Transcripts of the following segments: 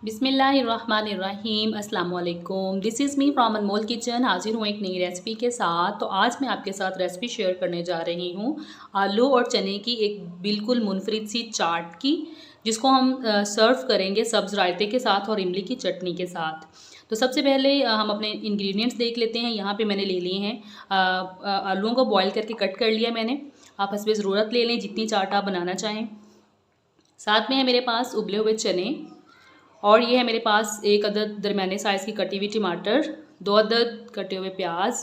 बिस्मिल्लाहिर्रहमानिर्रहीम अस्सलाम वालेकुम। This is me from Anmol kitchen. हाजिर हूँ एक नई रेसिपी के साथ। तो आज मैं आपके साथ रेसिपी शेयर करने जा रही हूँ आलू और चने की एक बिल्कुल मुनफरिद सी चाट की, जिसको हम सर्व करेंगे सब्ज़ रायते के साथ और इमली की चटनी के साथ। तो सबसे पहले हम अपने इंग्रेडिएंट्स देख लेते हैं। यहाँ पे मैंने ले लिए हैं आलूओं को बॉयल करके कट कर लिया मैंने। आप हस्बे ज़रूरत ले लें जितनी चाट आप बनाना चाहें। साथ में है मेरे पास उबले हुए चने, और ये है मेरे पास एक अदद दरमियाने साइज़ की कटी हुई टमाटर, 2 अदद कटे हुए प्याज,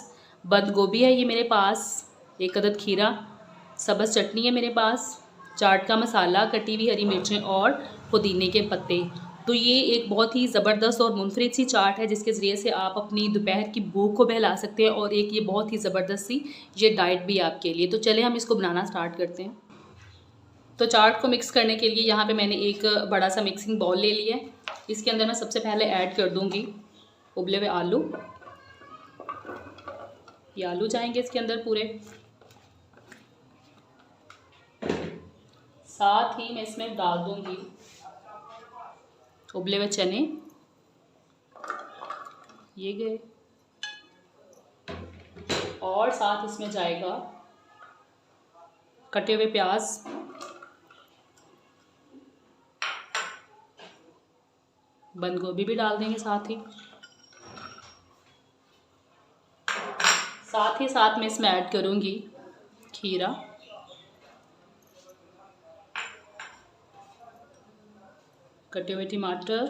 बंद गोभी है ये मेरे पास, एक अदद खीरा, सब्ज़ चटनी है मेरे पास, चाट का मसाला, कटी हुई हरी मिर्चें और पुदीने के पत्ते। तो ये एक बहुत ही ज़बरदस्त और मुनफरिद सी चाट है जिसके ज़रिए से आप अपनी दोपहर की भूख को बहला सकते हैं, और एक ये बहुत ही ज़बरदस्त सी ये डाइट भी आपके लिए। तो चले हम इसको बनाना स्टार्ट करते हैं। तो चाट को मिक्स करने के लिए यहाँ पे मैंने एक बड़ा सा मिक्सिंग बाउल ले लिया है। इसके अंदर मैं सबसे पहले ऐड कर दूंगी उबले हुए आलू। ये आलू जाएंगे इसके अंदर पूरे। साथ ही मैं इसमें डाल दूंगी उबले हुए चने, ये गए, और साथ इसमें जाएगा कटे हुए प्याज, बंद गोभी भी डाल देंगे साथ ही साथ में इसमें ऐड करूंगी खीरा, कटे हुए टमाटर,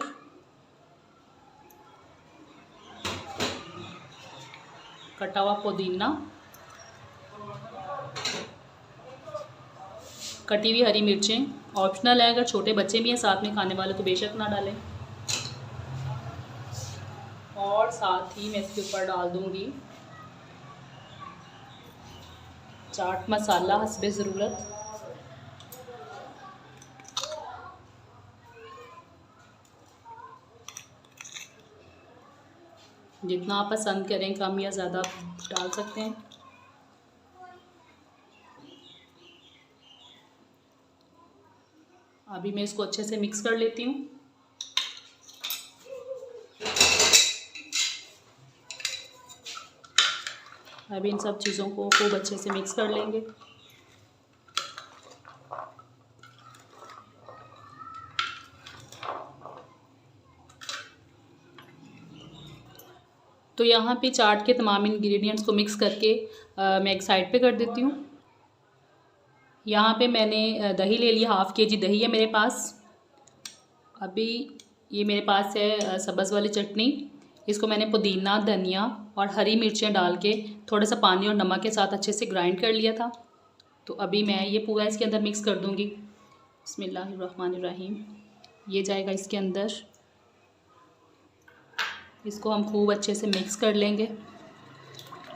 कटा हुआ पुदीना, कटी हुई हरी मिर्चें। ऑप्शनल है, अगर छोटे बच्चे भी हैं साथ में खाने वाले तो बेशक ना डालें। और साथ ही मैं इसके ऊपर डाल दूंगी चाट मसाला हस्बे ज़रूरत, जितना आप पसंद करें, कम या ज़्यादा डाल सकते हैं। अभी मैं इसको अच्छे से मिक्स कर लेती हूँ। अभी इन सब चीज़ों को खूब अच्छे से मिक्स कर लेंगे। तो यहाँ पे चाट के तमाम इंग्रेडिएंट्स को मिक्स करके मैं एक साइड पे कर देती हूँ। यहाँ पे मैंने दही ले लिया, हाफ़ के जी दही है मेरे पास। अभी ये मेरे पास है सब्ज़ वाली चटनी। इसको मैंने पुदीना, धनिया और हरी मिर्चें डाल के थोड़ा सा पानी और नमक के साथ अच्छे से ग्राइंड कर लिया था। तो अभी मैं ये पूरा इसके अंदर मिक्स कर दूँगी। बिस्मिल्लाहिर्रहमानिर्रहीम। ये जाएगा इसके अंदर। इसको हम खूब अच्छे से मिक्स कर लेंगे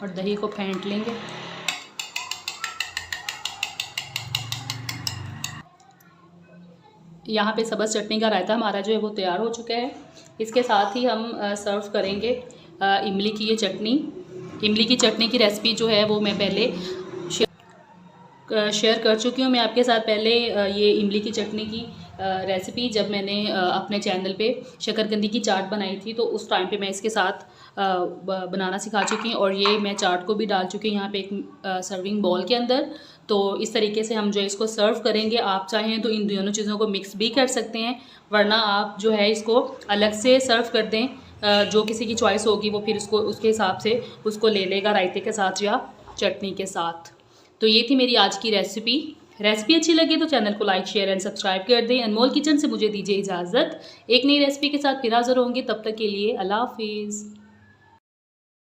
और दही को फेंट लेंगे। यहाँ पे सब्ज़ चटनी का रायता हमारा जो है वो तैयार हो चुका है। इसके साथ ही हम सर्व करेंगे इमली की ये चटनी। इमली की चटनी की रेसिपी जो है वो मैं पहले शेयर कर चुकी हूँ मैं आपके साथ। पहले ये इमली की चटनी की रेसिपी जब मैंने अपने चैनल पे शकरकंदी की चाट बनाई थी, तो उस टाइम पे मैं इसके साथ बनाना सिखा चुकी हूँ, और ये मैं चाट को भी डाल चुकी हूँ यहाँ पे एक सर्विंग बाउल के अंदर। तो इस तरीके से हम जो है इसको सर्व करेंगे। आप चाहें तो इन दोनों चीज़ों को मिक्स भी कर सकते हैं, वरना आप जो है इसको अलग से सर्व कर दें। जो किसी की चॉइस होगी वो फिर उसको उसके हिसाब से उसको ले लेगा रायते के साथ या चटनी के साथ। तो ये थी मेरी आज की रेसिपी। अच्छी लगी तो चैनल को लाइक, शेयर एंड सब्सक्राइब कर दें। अनमोल किचन से मुझे दीजिए इजाज़त। एक नई रेसिपी के साथ फिर हाज़िर होंगे। तब तक के लिए अल्लाह हाफिज़।